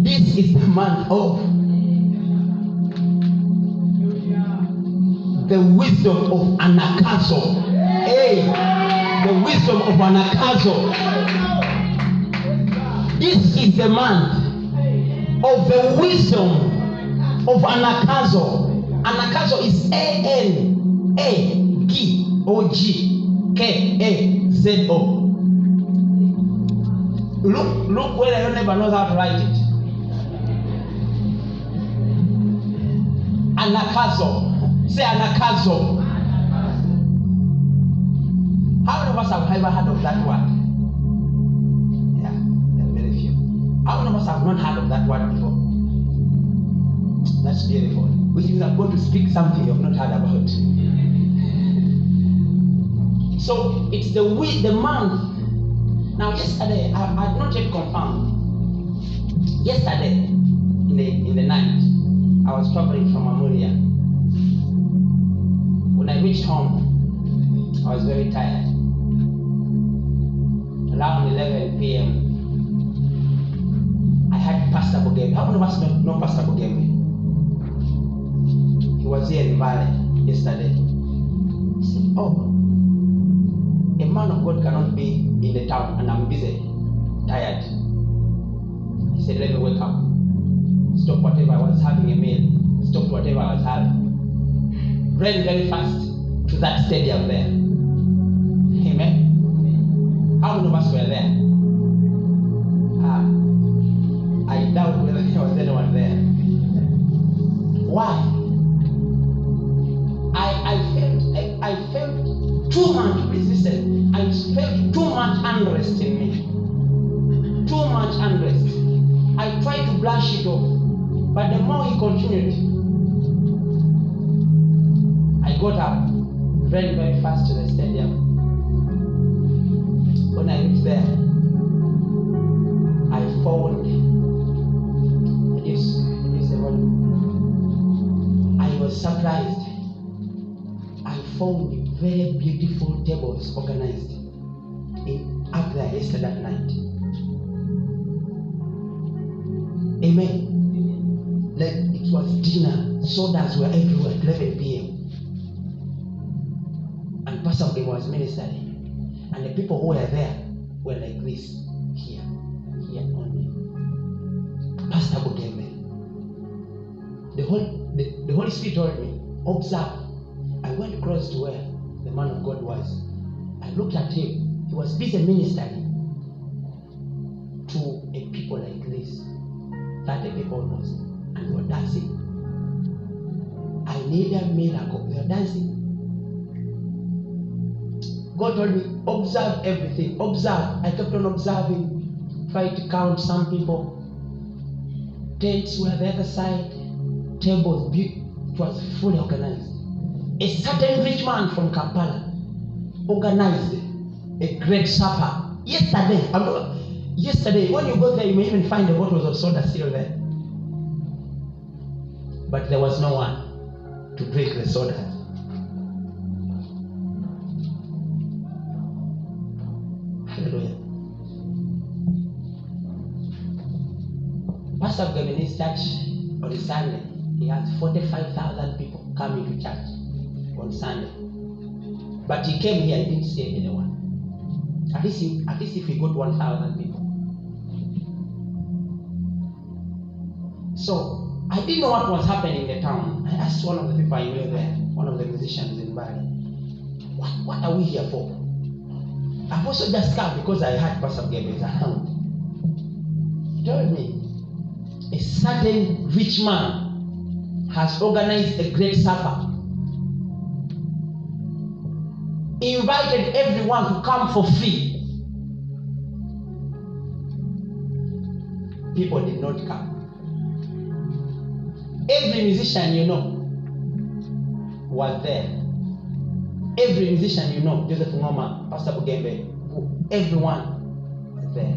This is the month of the wisdom of Anakazo. Hey, the wisdom of Anakazo. This is the month of the wisdom of Anakazo. Anakazo is Anagogzo. Look where your neighbor knows how to write it. Anakazo. Say Anakazo. How many of us have ever heard of that word? Yeah, there are very few. How many of us have not heard of that word before? That's beautiful. Which means I'm going to speak something you have not heard about. So it's the month. Now yesterday, I had not yet confirmed. Yesterday, in the night, I was traveling from Amuria. When I reached home, I was very tired. Around 11 p.m., I had Pastor Bogemi. How many of us know Pastor Bogemi? He was here in Valley yesterday. He said, oh, a man of God cannot be in the town and I'm busy, tired. He said, let me wake up. Stop whatever I was having a meal. Stop whatever I was having. Ran very fast to that stadium there. Amen. How many of us were there? I doubt whether there was anyone there. Why? I felt too much resistance. I felt too much unrest in me. Too much unrest. I tried to brush it off, but the more he continued, I got up, ran very fast to the stadium. When I reached there, I found I was surprised. I found very beautiful tables organized up there yesterday night. Amen. Like it was dinner, sodas were everywhere at 11 p.m. And Pastor Bogemi was ministering. And the people who were there were like this. Here only. Pastor Bogemi. The Holy Spirit told me, observe. I went close to where the man of God was. I looked at him. He was busy ministering to a people like this. 30 people almost. And they were dancing. I need a miracle. They were dancing. God told me, observe everything. Observe. I kept on observing. Try to count some people. Tents were the other side. Tables. It was fully organized. A certain rich man from Kampala organized a great supper. Yesterday, when you go there, you may even find the bottles of soda still there. But there was no one to drink the soda. Hallelujah. Pastor Bogemi's church on Sunday, he has 45,000 people coming to church on Sunday. But he came here, he didn't see anyone. At least if he got 1,000 people. So I didn't know what was happening in the town. I asked one of the people I knew there, one of the musicians in Bali, what are we here for? I've also just come because I heard Pastor Bogemi is around. He told me, a certain rich man has organized a great supper. He invited everyone to come for free. People did not come. Every musician you know was there. Every musician you know, Joseph Ngoma, Pastor Bogemi, everyone was there.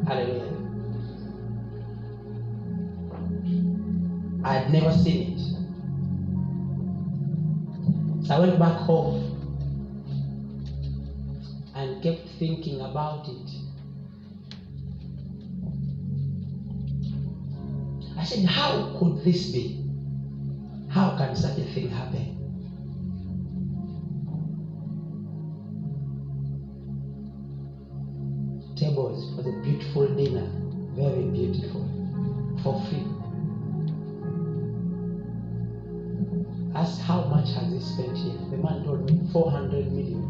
Hallelujah. I had never seen it. So I went back home. and kept thinking about it. I said, how could this be? How can such a thing happen? Tables, it was a beautiful dinner, very beautiful, for free. Asked how much has he spent here? The man told me 400 million.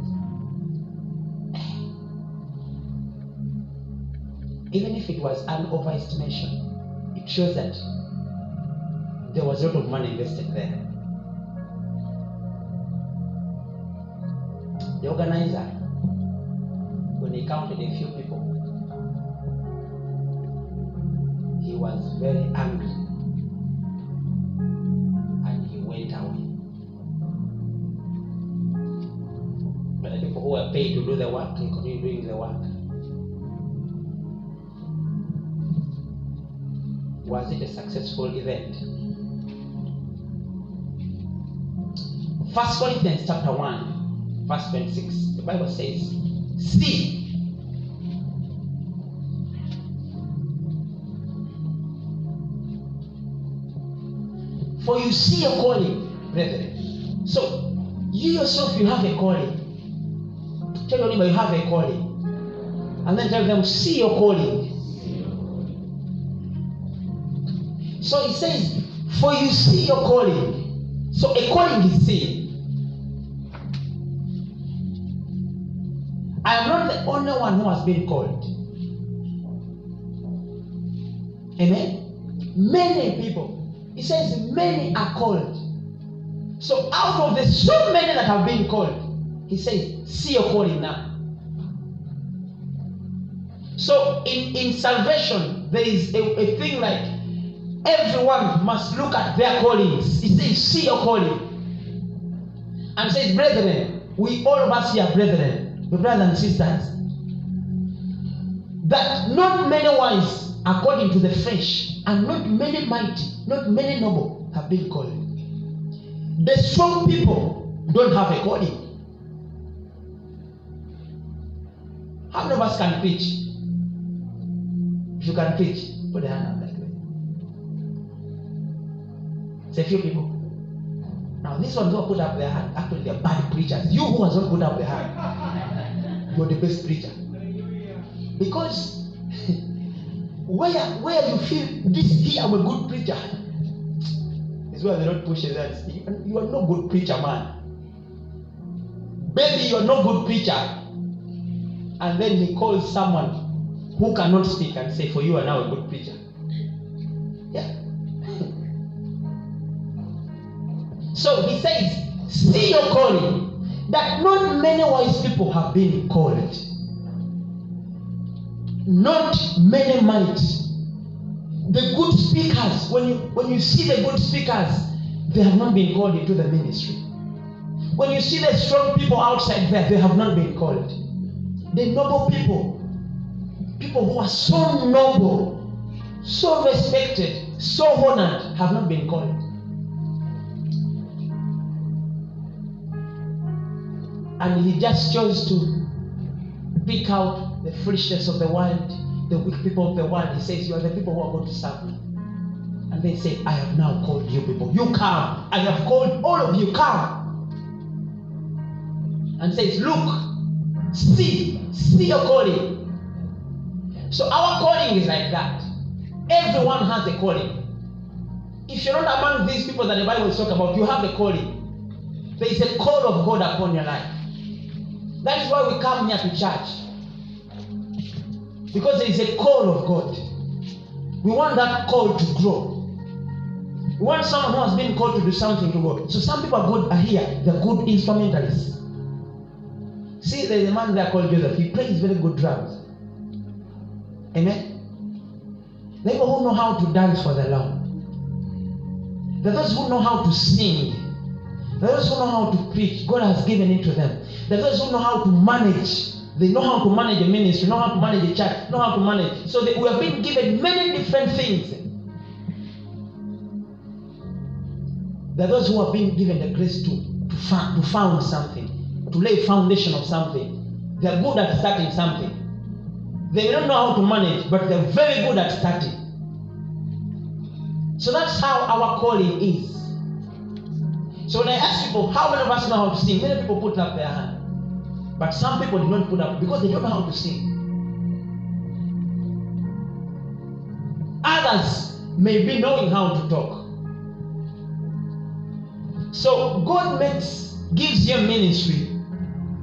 Even if it was an overestimation, it shows that there was a lot of money invested there. The organizer, when he counted a few people, he was very angry and he went away. But the people who were paid to do the work, they continued doing the work. Was it a successful event? 1 Corinthians chapter 1, verse 26, the Bible says, see, for you see your calling, brethren. So, you yourself, you have a calling. Tell your neighbor you have a calling. And then tell them, see your calling. So it says, for you see your calling. So a calling is seen. I am not the only one who has been called. Amen? Many people. It says many are called. So out of the so many that have been called, he says, see your calling now. So in salvation, there is a thing like everyone must look at their callings. He says, see your calling. And says, brethren, we all of us here, brethren, the brothers and sisters, that not many wise according to the flesh, and not many mighty, not many noble have been called. The strong people don't have a calling. How many of us can preach? If you can preach, put the hand up like that. It's a few people. Now, these ones who have put up their hand, actually they're bad preachers. You who has not put up their hand, you're the best preacher. Because where you feel this here, I'm a good preacher, is where the Lord pushes us. You are no good preacher, man. Maybe you're no good preacher. And then he calls someone who cannot speak and say, for you are now a good preacher. Yeah. So he says, see your calling, that not many wise people have been called. Not many might. The good speakers, when you see the good speakers, they have not been called into the ministry. When you see the strong people outside there, they have not been called. The noble people, people who are so noble, so respected, so honored, have not been called. And he just chose to pick out the foolishness of the world, the weak people of the world. He says, you are the people who are going to serve me. And they say, I have now called you people. You come. I have called all of you. Come. And says, look, see your calling. So our calling is like that. Everyone has a calling. If you're not among these people that the Bible is talking about, you have a calling. There is a call of God upon your life. That is why we come here to church. Because there is a call of God. We want that call to grow. We want someone who has been called to do something to God. So some people are here. They're good instrumentalists. See, there's a man there called Joseph. He plays very good drums. Amen? There are people who know how to dance for the Lord. There are those who know how to sing. There are those who know how to preach. God has given it to them. There are those who know how to manage. They know how to manage a ministry, know how to manage a church, know how to manage. So we have been given many different things. There are those who have been given the grace to found something, to lay a foundation of something. They're good at starting something. They don't know how to manage, but they're very good at starting. So that's how our calling is. So when I ask people, how many of us know how to sing? Many people put up their hand. But some people do not put up because they don't know how to sing. Others may be knowing how to talk. So God gives you a ministry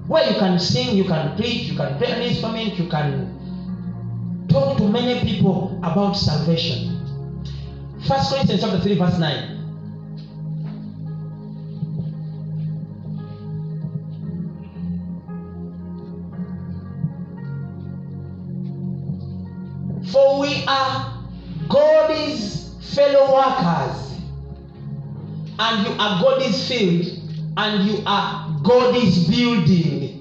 where you can sing, you can preach, you can play an instrument, you can talk to many people about salvation. 1 Corinthians chapter 3 verse 9. For we are God's fellow workers, and you are God's field, and you are God's building.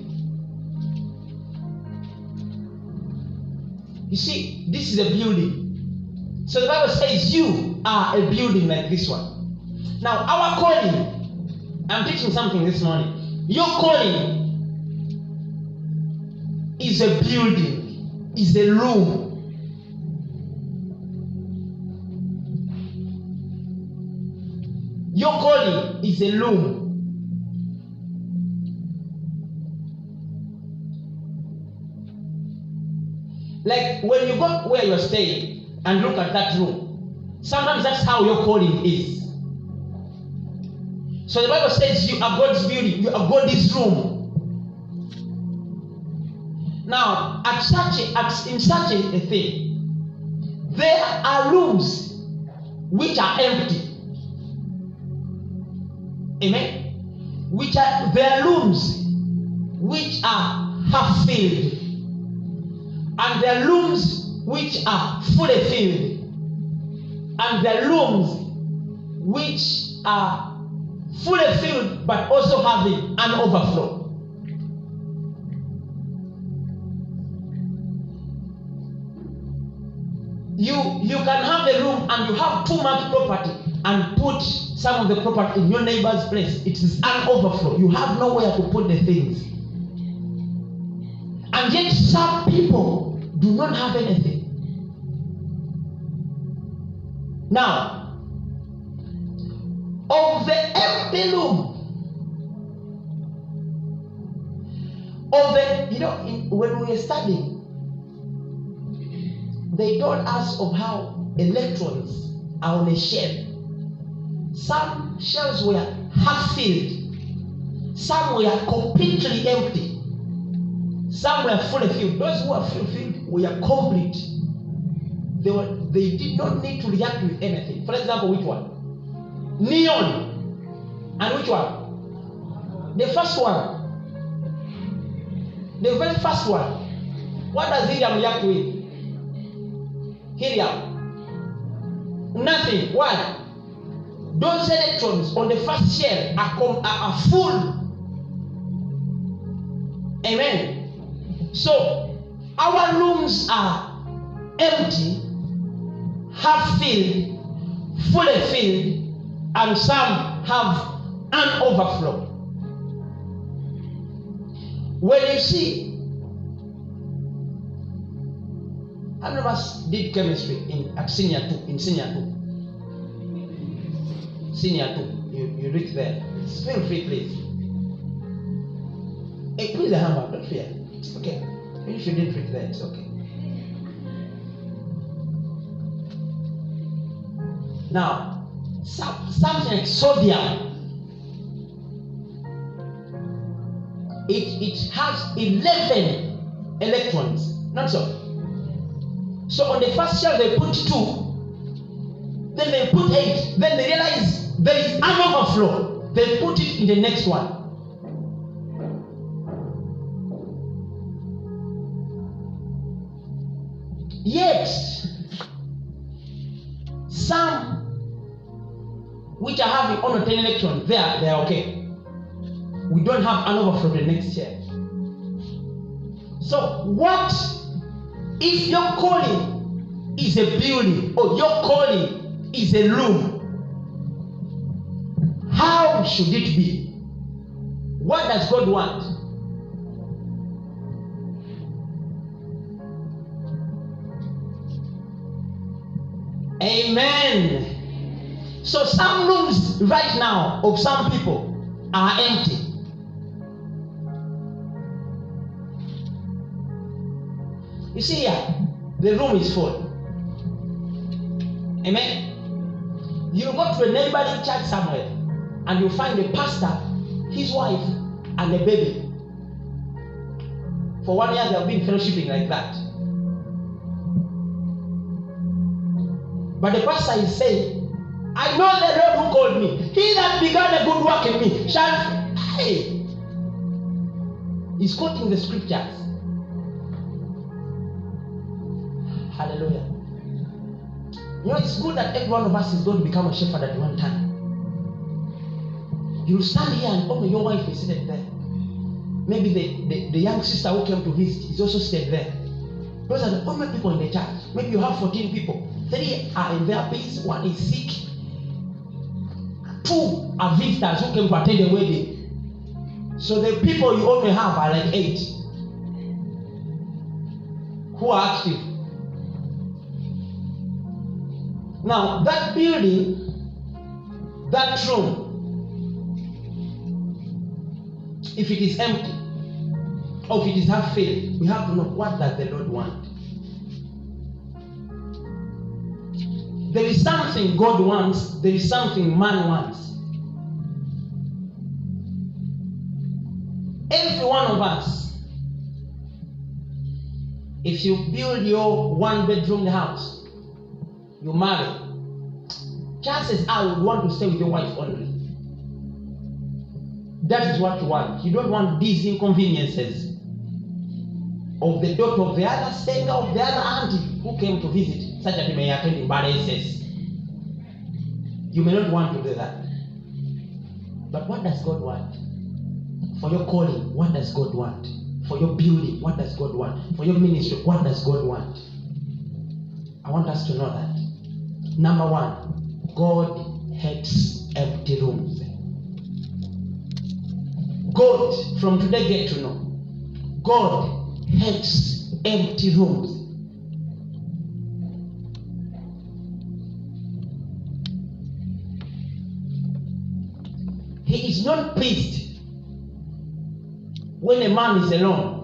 You see, this is a building. So the Bible says you are a building like this one. Now, our calling, I'm teaching something this morning. Your calling is a building, is a room. Your calling is a room. Like when you go where you're staying and look at that room, sometimes that's how your calling is. So the Bible says you are God's building, you are God's room. Now, in such a thing, there are rooms which are empty. Amen. There are rooms which are half filled, and there are rooms which are fully filled, and there are rooms which are fully filled but also having an overflow. You can have a room and you have too much property and put some of the property in your neighbor's place. It is an overflow. You have nowhere to put the things. And yet some people do not have anything. Now, of the empty room, when we were studying, they told us of how electrons are on a shelf. Some shelves were half filled, some were completely empty, some were fully filled. Those who were fully filled were complete. They did not need to react with anything. For example, which one? Neon. And which one? The first one. The very first one. What does helium react with? Helium. Nothing. Why? Those electrons on the first shell are full. Amen. So our rooms are empty, half filled, fully filled, and some have an overflow. When you see, how many of us did chemistry at senior 2? In senior 2. Senior 2. You reach there. Feel free, please. Hey, please the hand up, don't fear. It's okay. If you didn't reach there, it's okay. Now, something like sodium. It has 11 electrons. Not so. So on the first shell they put 2, then they put 8, then they realize there is an overflow. They put it in the next one. Yet, some which are having only 10 electrons, they are okay. We don't have an overflow the next year. So what if your calling is a building or your calling is a room? How should it be? What does God want? Amen. So some rooms right now of some people are empty. You see here, the room is full. Amen. You go to a neighboring church somewhere and you find a pastor, his wife, and a baby. For 1 year they have been fellowshipping like that. But the pastor is saying, I know the Lord who called me. He that began a good work in me shall. Hey! He's quoting the scriptures. Hallelujah. You know, it's good that every one of us is going to become a shepherd at one time. You'll stand here and your wife is seated there. Maybe the young sister who came to visit is also seated there. Those are the only people in the church. Maybe you have 14 people. 3 are in their place, 1 is sick. 2 are visitors who came to attend the wedding. So the people you only have are like 8 who are active. Now, that building, that room, if it is empty, or if it is half filled, we have to know, what does the Lord want? There is something God wants, there is something man wants. Every one of us, if you build your 1-bedroom house, you marry, chances are you want to stay with your wife only. That is what you want. You don't want these inconveniences of the daughter of the other singer, of the other auntie who came to visit, such that you may attend in bad access. You may not want to do that. But what does God want? For your calling, what does God want? For your building, what does God want? For your ministry, what does God want? I want us to know that. Number 1, God hates empty rooms. God, from today get to know, God hates empty rooms. He is not pleased when a man is alone.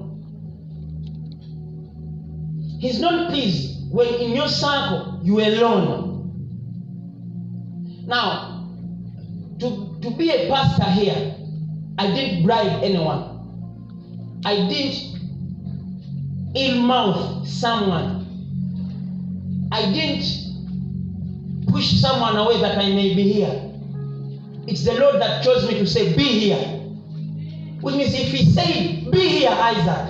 He's not pleased when in your circle you are alone. Now, to be a pastor here, I didn't bribe anyone. I didn't ill-mouth someone. I didn't push someone away that I may be here. It's the Lord that chose me to say, be here. Which means if he said, be here, Isaac,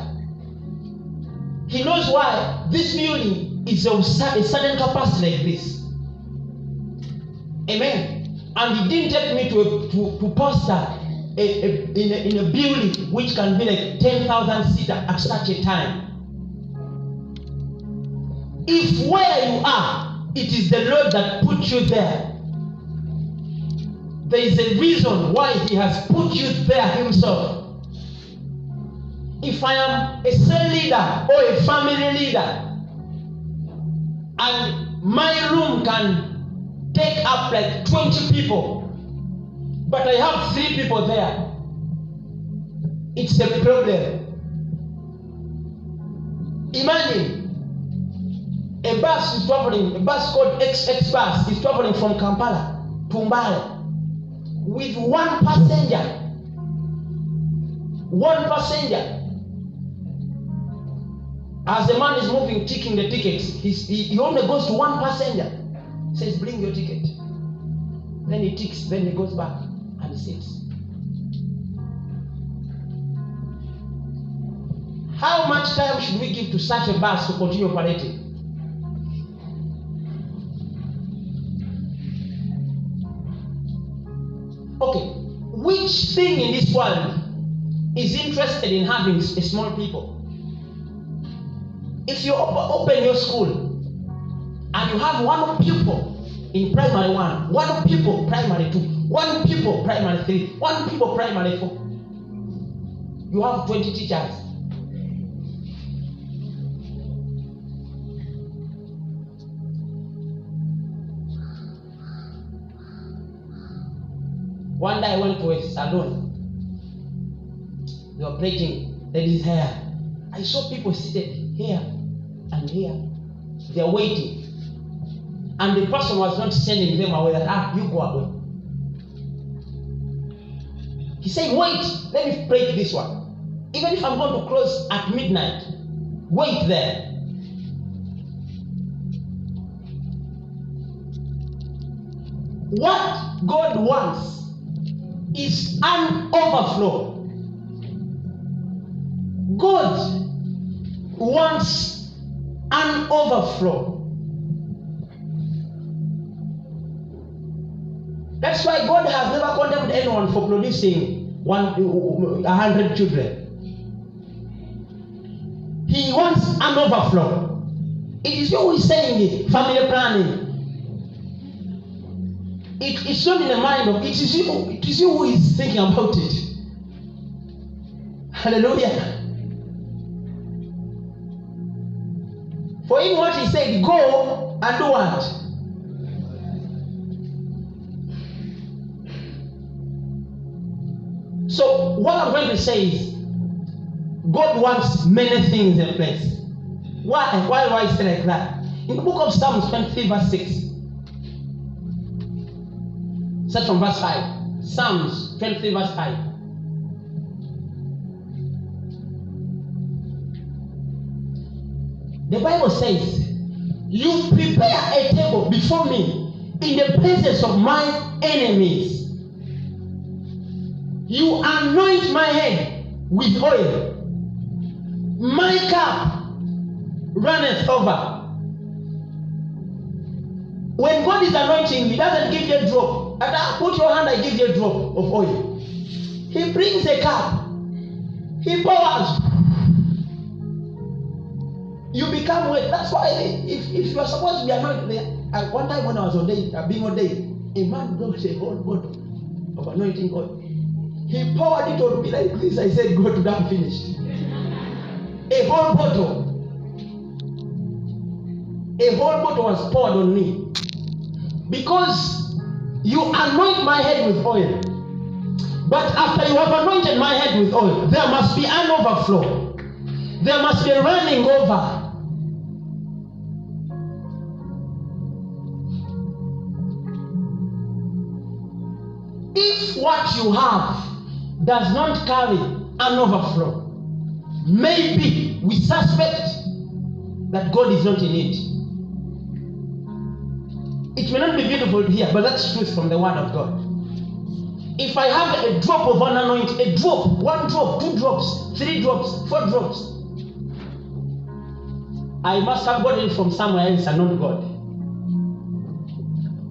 he knows why this building is of a certain capacity like this. Amen. And he didn't take me to pastor in a building which can be like 10,000 seats at such a time. If where you are, it is the Lord that put you there, there is a reason why he has put you there himself. If I am a cell leader or a family leader, and my room can take up like 20 people, but I have 3 people there, it's a problem. Imagine a bus is traveling, a bus called XX bus is traveling from Kampala to Mbale with 1 passenger. 1 passenger. As the man is moving, ticking the tickets, he only goes to 1 passenger. Says, bring your ticket. Then he ticks, then he goes back and sits. How much time should we give to such a bus to continue operating? Okay, which thing in this world is interested in having a small people? If you open your school and you have 1 pupil in primary 1, 1 pupil primary 2, 1 pupil primary 3, 1 pupil primary 4, you have 20 teachers. One day I went to a salon. They were braiding ladies' hair. I saw people seated here and here. They are waiting. And the person was not sending them away that, you go away. He said, wait, let me break this one. Even if I'm going to close at midnight, wait there. What God wants is an overflow. God wants an overflow. That's why God has never condemned anyone for producing 100 children. He wants an overflow. It is you who is saying it, family planning. It's not in the mind of it is you who is thinking about it. Hallelujah. For him, what he said, go and do what? So what I'm going to say is, God wants many things in place. Why do I say like that? In the book of Psalms 23 verse 6. Start from verse 5. Psalms 23 verse 5. The Bible says, you prepare a table before me in the presence of my enemies. You anoint my head with oil. My cup runneth over. When God is anointing, He doesn't give you a drop. Put your hand, I give you a drop of oil. He brings a cup. He pours. You become wet. That's why if you are supposed to be anointed, one time when I was being ordained, a man brought a whole bottle of anointing oil. He poured it on me like this. I said, go to that finished. A whole bottle. A whole bottle was poured on me. Because you anoint my head with oil. But after you have anointed my head with oil, there must be an overflow. There must be a running over. If what you have does not carry an overflow, maybe we suspect that God is not in it. It may not be beautiful to hear, but that's truth from the word of God. If I have a drop of an anointing, a drop, 1 drop, 2 drops, 3 drops, 4 drops, I must have gotten it from somewhere else and not God.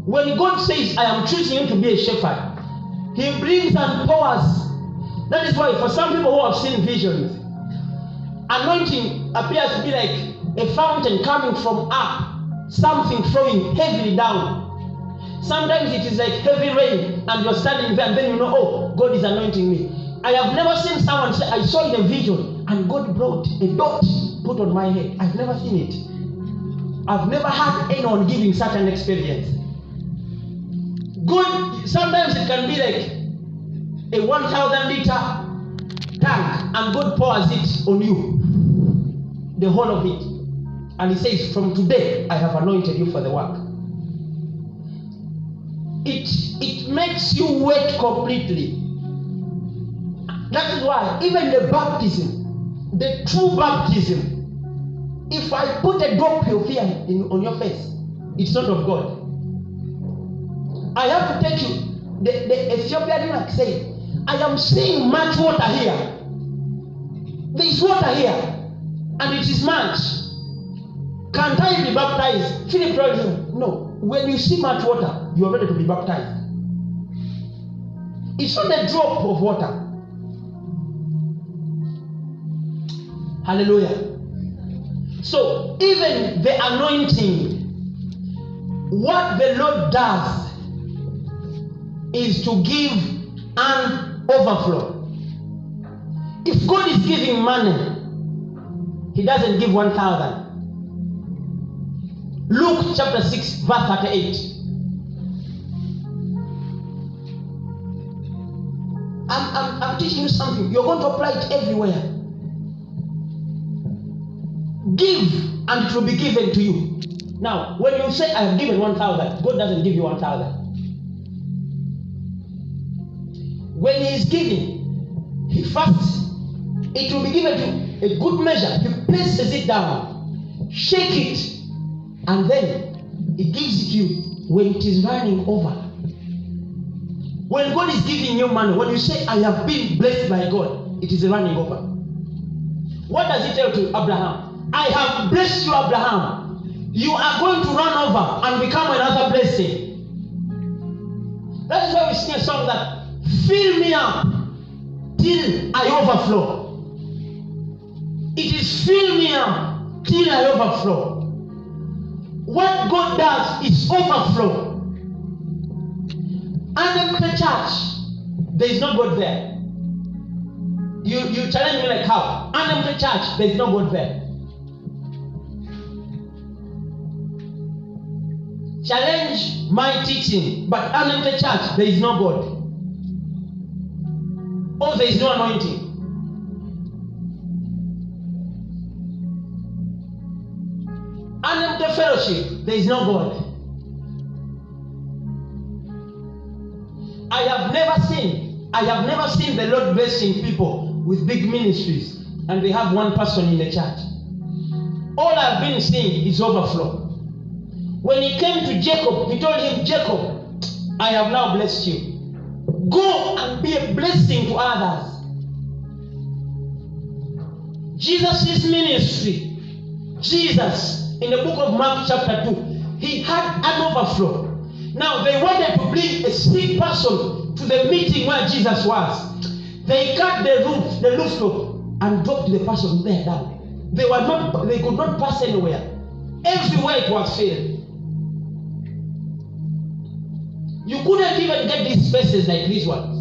When God says, I am choosing you to be a shepherd, He brings and pours. That is why for some people who have seen visions, anointing appears to be like a fountain coming from up, something flowing heavily down. Sometimes it is like heavy rain and you're standing there and then you know, oh, God is anointing me. I have never seen someone say, I saw in a vision and God brought a dot put on my head. I've never seen it. I've never had anyone giving such an experience. God, sometimes it can be like a 1,000 liter tank and God pours it on you, the whole of it. And He says, from today, I have anointed you for the work. It makes you wet completely. That is why even the baptism, the true baptism, if I put a drop of fear on your face, it's not of God. I have to take you. The Ethiopian eunuch said, I am seeing much water here. There is water here, and it is much. Can't I be baptized? Philip told him, no. When you see much water, you are ready to be baptized. It's not a drop of water. Hallelujah. So, even the anointing, what the Lord does is to give an overflow. If God is giving money, He doesn't give 1,000. Luke chapter 6 verse 38. teaching you something, you're going to apply it everywhere. Give, and it will be given to you. Now, when you say, I have given 1,000, God doesn't give you 1,000. When He is giving, He first, it will be given to a good measure. He places it down, shake it, and then He gives it to you when it is running over. When God is giving you money, when you say, I have been blessed by God, it is running over. What does He tell to Abraham? I have blessed you, Abraham. You are going to run over and become another blessing. That is why we sing a song that, fill me up till I overflow. It is fill me up till I overflow. What God does is overflow. And in the church, there is no God there. You challenge me like how? And in the church, there is no God there. Challenge my teaching, but in the church, there is no God. Or there is no anointing. And in the fellowship, there is no God. I have never seen the Lord blessing people with big ministries and they have one person in the church. All I've been seeing is overflow. When He came to Jacob, He told him, Jacob, I have now blessed you. Go and be a blessing to others. Jesus' ministry, Jesus, in the book of Mark chapter 2, He had an overflow. Now they wanted to bring a sick person to the meeting where Jesus was. They cut the rooftop, and dropped the person there down. They could not pass anywhere. Everywhere it was filled. You couldn't even get these spaces like these ones.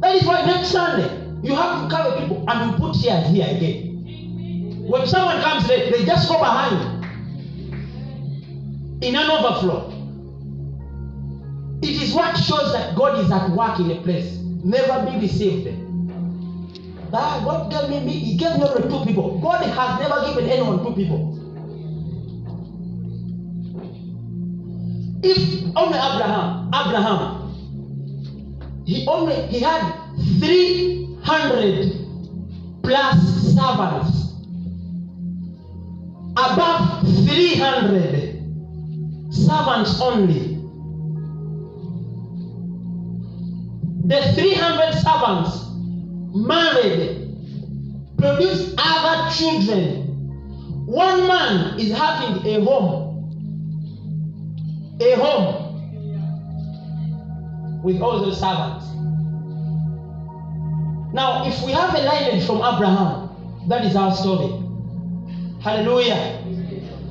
That is why next Sunday you have to cover people and you put chairs here again. When someone comes late, they just go behind in an overflow. It is what shows that God is at work in a place. Never be deceived. God gave me, He gave me only 2 people. God has never given anyone 2 people. If only Abraham, he had 300 plus servants, above 300 servants only. The 300 servants married, produced other children. One man is having a home with all those servants. Now, if we have a lineage from Abraham, that is our story. Hallelujah.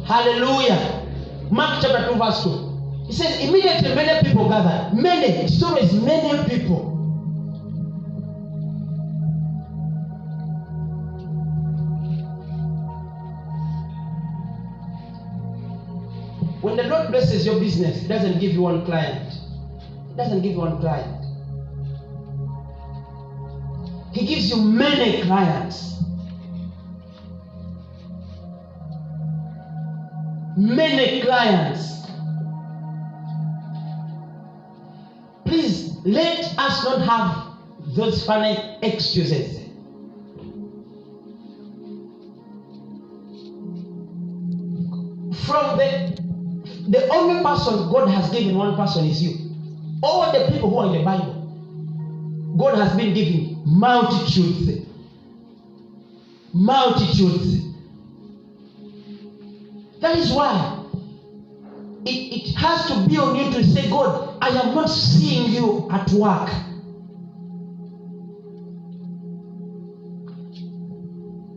Hallelujah. Mark chapter 2 verse 2. He says, immediately many people gathered. Many. It's always many people. When the Lord blesses your business, He doesn't give you one client. He doesn't give you one client. He gives you many clients. Many clients. Please, let us not have those funny excuses. From the only person God has given one person is you. All the people who are in the Bible, God has been giving multitudes. Multitudes. That is why it has to be on you to say, God, I am not seeing you at work.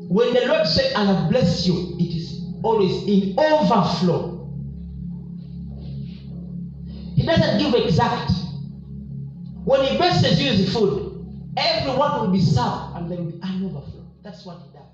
When the Lord said, I have blessed you, it is always in overflow. He doesn't give exact. When He blesses you with food, everyone will be served and there will be an overflow. That's what He does.